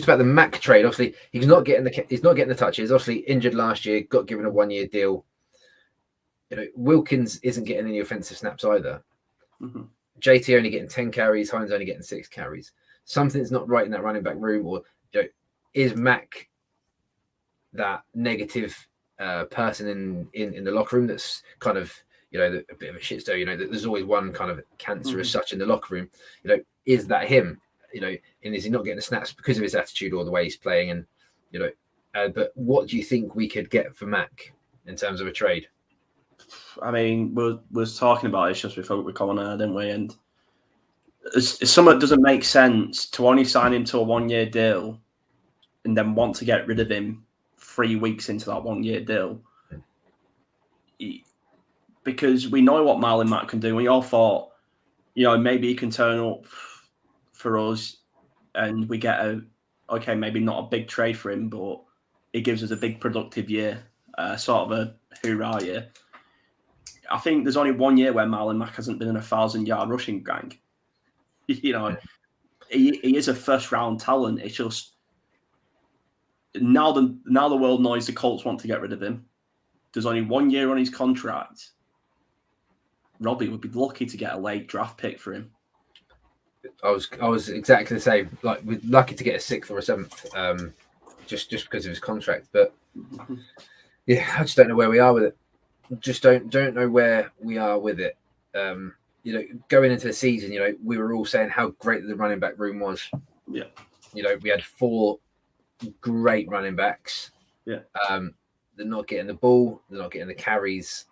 about the Mack trade. Obviously, he's not getting the touches. Obviously, injured last year, got given a 1-year deal. You know, Wilkins isn't getting any offensive snaps either. JT only getting 10 carries, Hines only getting 6 carries. Something's not right in that running back room, or you know, is Mack that negative person in the locker room that's kind of, you know, a bit of a shitstorm. You know, there's always one kind of cancer as such in the locker room. You know, is that him? You know, and is he not getting the snaps because of his attitude or the way he's playing? And you know, but what do you think we could get for Mack in terms of a trade? I mean, we was talking about it just before we come on air, didn't we? And something doesn't make sense to only sign him to a 1-year deal and then want to get rid of him 3 weeks into that 1-year deal. Because we know what Marlon Mack can do. We all thought, you know, maybe he can turn up for us and we get maybe not a big trade for him, but it gives us a big productive year, sort of a hoorah year. I think there's only 1 year where Marlon Mack hasn't been in 1,000-yard rushing gang. You know, he is a first-round talent. It's just now the world knows the Colts want to get rid of him. There's only 1 year on his contract. Robbie would be lucky to get a late draft pick for him. I was exactly the same. Like, we're lucky to get a 6th or a 7th, just because of his contract. But yeah, I just don't know where we are with it. Just don't know where we are with it. You know, going into the season, you know, we were all saying how great the running back room was. Yeah. You know, we had 4 great running backs. Yeah. They're not getting the ball. They're not getting the carries.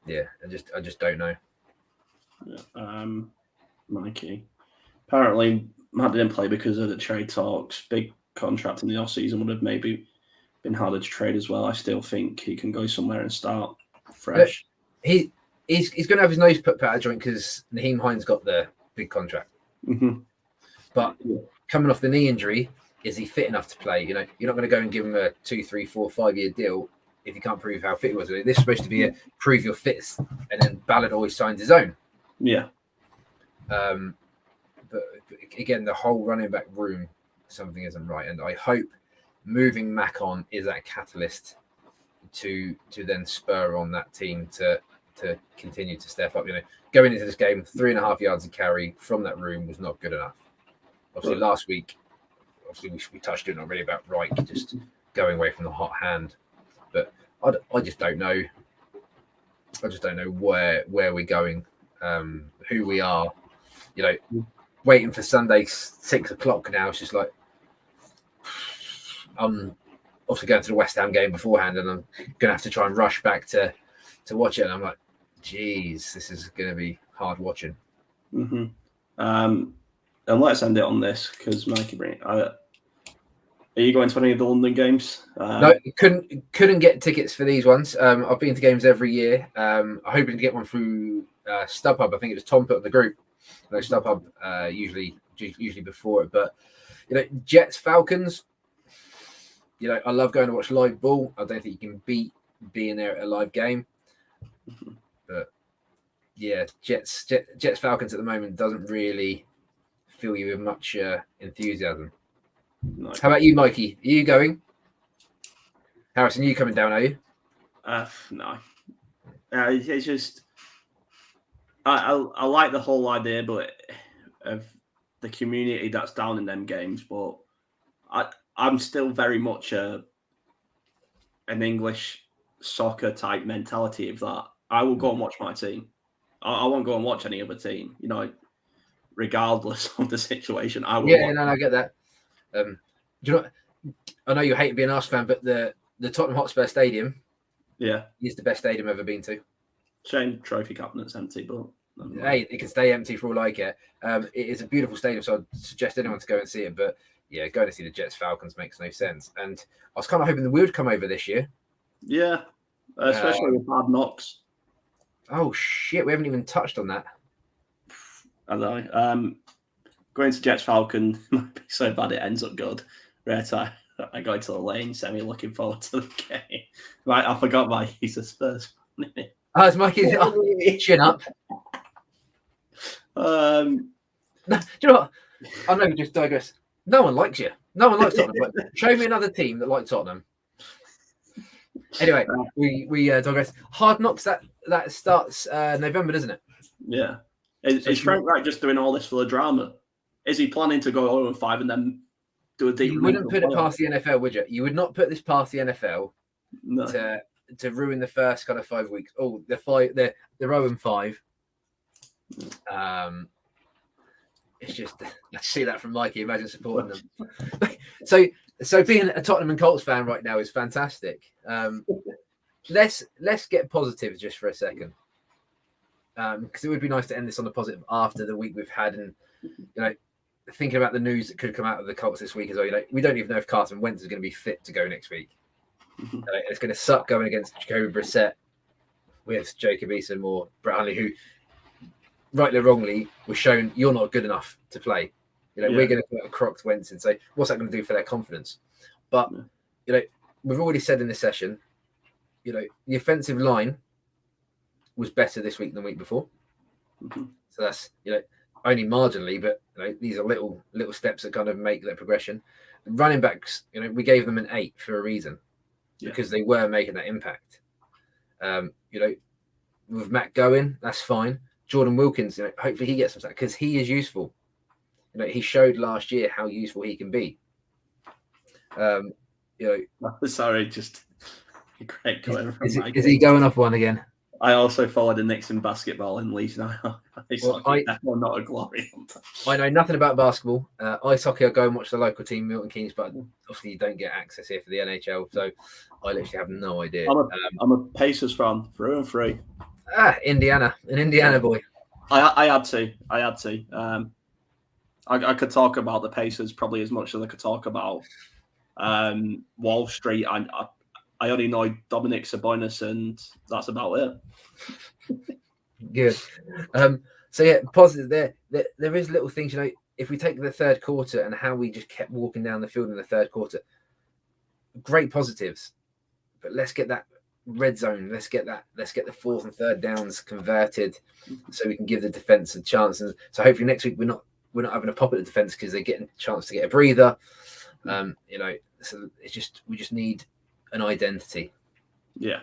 Yeah, I just don't know. Yeah. Mikey. Apparently, Matt didn't play because of the trade talks. Big contract in the off-season would have maybe been harder to trade as well. I still think he can go somewhere and start fresh. he's going to have his nose put out of joint because Naheem Hines got the big contract. Mm-hmm. But coming off the knee injury, is he fit enough to play? You're not going to go and give him a 2, 3, 4, 5 year deal if you can't prove how fit he was. This is supposed to be a prove your fit, and then Ballard always signs his own. Yeah. But again, the whole running back room, something isn't right, and I hope moving Mac on is that catalyst to then spur on that team to continue to step up. Going into this game, 3.5 yards of carry from that room was not good enough. Obviously, last week, we touched on it already about Reich just going away from the hot hand, but I just don't know. I just don't know where we're going, who we are. Waiting for Sunday 6 o'clock now. It's just like I'm obviously going to the West Ham game beforehand, and I'm going to have to try and rush back to watch it. And I'm like, geez, this is going to be hard watching. Mm-hmm. And let's end it on this because Mikey, are you going to any of the London games? No, couldn't get tickets for these ones. I've been to games every year. I'm hoping to get one through StubHub. I think it was Tom put in the group. StubHub usually before it, but Jets Falcons. I love going to watch live ball. I don't think you can beat being there at a live game. But yeah, Jets Falcons at the moment doesn't really fill you with much enthusiasm. No. How about you, Mikey? Are you going? Harrison, are you coming down, are you? No. It's just I like the whole idea, but of the community that's down in them games. But I'm still very much an English soccer type mentality of that. I will go and watch my team. I won't go and watch any other team. Regardless of the situation, I will. Yeah, no, I get that. Do you know? I know you hate being an Arsenal fan, but the Tottenham Hotspur Stadium, is the best stadium I've ever been to. Shame trophy cabinet's empty, but hey, it can stay empty for all I care. It is a beautiful stadium, so I'd suggest anyone to go and see it. But yeah, going to see the Jets Falcons makes no sense. And I was kind of hoping the would come over this year. Yeah, especially with Hard Knocks. Oh shit, we haven't even touched on that. I know. Going to Jets Falcon might be so bad it ends up good. Right, I go into the lane semi looking forward to the game. Right, I forgot he's a Spurs. It's Mikey's chin up. Do you know what? I know we just digress. No one likes you. No one likes Tottenham. But show me another team that likes Tottenham. Anyway, we digress. Hard Knocks that starts November, doesn't it? Yeah. Is Frank Wright just doing all this for the drama? Is he planning to go 0-5 and then do a deep? You wouldn't put it past the NFL, would you? You would not put this past the NFL to ruin the first kind of 5 weeks. Oh, they're 0-5. It's just I see that from Mikey. Imagine supporting them. So being a Tottenham and Colts fan right now is fantastic. Let's get positive just for a second, because it would be nice to end this on a positive after the week we've had, and thinking about the news that could come out of the Colts this week as well. We don't even know if Carson Wentz is going to be fit to go next week. It's going to suck going against Jacoby Brissett with Jacob Eason or Brett Hundley, who, rightly or wrongly, was shown you're not good enough to play. We're going to put a crocked Wentz and say, what's that going to do for their confidence? But, we've already said in this session, the offensive line was better this week than the week before. Mm-hmm. So that's, only marginally, but these are little steps that kind of make that progression. The running backs, we gave them an 8 for a reason, because they were making that impact. With Matt going, that's fine. Jordan Wilkins, hopefully he gets some sack because he is useful. He showed last year how useful he can be. Sorry, just great going from Mike. Is he going off one again? I also followed the Knicks in basketball in Leeds now. I'm not a glory hunter. I know nothing about basketball. Ice hockey, I go and watch the local team, Milton Keynes, but obviously you don't get access here for the NHL, so I literally have no idea. I'm a Pacers fan, through and through. Indiana, an Indiana boy. I had to. I could talk about the Pacers probably as much as I could talk about Wall Street. I only know Dominic Sabonis, and that's about it. Good. So yeah, positive there is little things, if we take the third quarter and how we just kept walking down the field in the third quarter, great positives. But let's get that red zone. Let's get the fourth and third downs converted so we can give the defense a chance. And so hopefully next week we're not having a pop at the defense because they're getting a chance to get a breather. So we just need an identity. Yeah.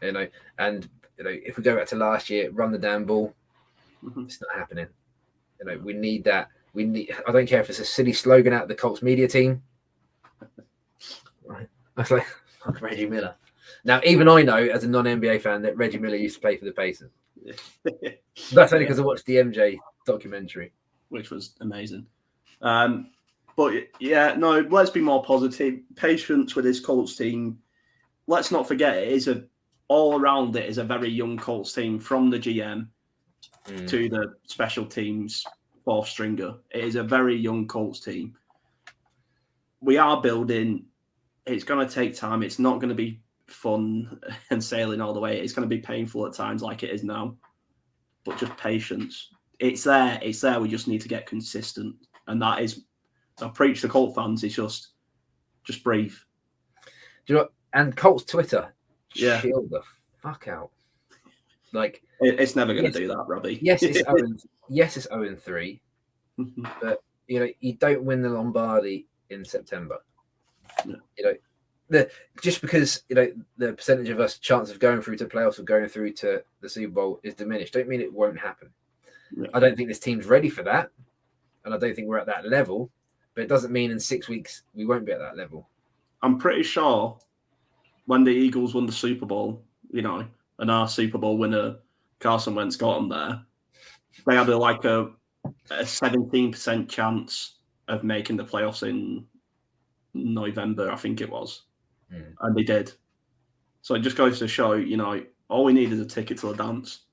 And if we go back to last year, run the damn ball. It's not happening. We need that. I don't care if it's a silly slogan out of the Colts media team. Right. I was like, fuck Reggie Miller. Now, even I know as a non-NBA fan that Reggie Miller used to play for the Pacers. That's only because I watched the MJ documentary, which was amazing. But yeah, no, let's be more positive. Patience with this Colts team. Let's not forget all around it is a very young Colts team, from the GM to the special teams fourth stringer. It is a very young Colts team. We are building. It's going to take time. It's not going to be fun and sailing all the way. It's going to be painful at times like it is now. But just patience. It's there. It's there. We just need to get consistent. And that is, I preach to Colt fans, it's just breathe. Do you know what? And Colts Twitter, chill the fuck out. Like, it's never going to do that, Robbie. Yes, it's 0-3, but you don't win the Lombardi in September. Yeah. Just because the percentage of us chance of going through to playoffs or going through to the Super Bowl is diminished, don't mean it won't happen. Yeah. I don't think this team's ready for that, and I don't think we're at that level. But it doesn't mean in 6 weeks we won't be at that level. I'm pretty sure when the Eagles won the Super Bowl, and our Super Bowl winner Carson Wentz got them there, they had a 17% chance of making the playoffs in November, I think it was. And they did. So it just goes to show, all we need is a ticket to the dance.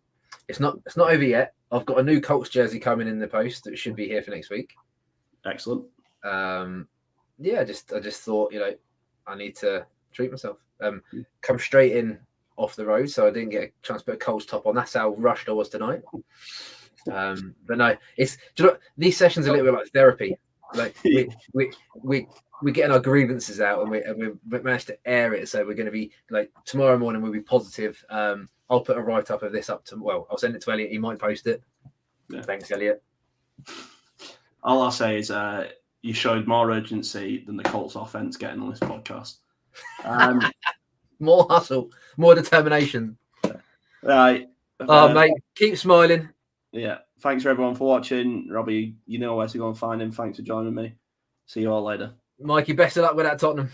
It's not over yet. I've got a new Colts jersey coming in the post that should be here for next week. Excellent. I just thought, I need to treat myself. Come straight in off the road, so I didn't get a chance to put a Colts top on. That's how rushed I was tonight. But no, these sessions are a little bit like therapy. Like we're getting our grievances out, and we managed to air it. So we're going to be like tomorrow morning. We'll be positive. I'll put a write up of this up to. I'll send it to Elliot. He might post it. Yeah. Thanks, Elliot. All I'll say is you showed more urgency than the Colts offense getting on this podcast. More hustle, more determination. Right. Mate, keep smiling. Yeah. Thanks for everyone for watching. Robbie, you know where to go and find him. Thanks for joining me. See you all later. Mikey, best of luck with that Tottenham.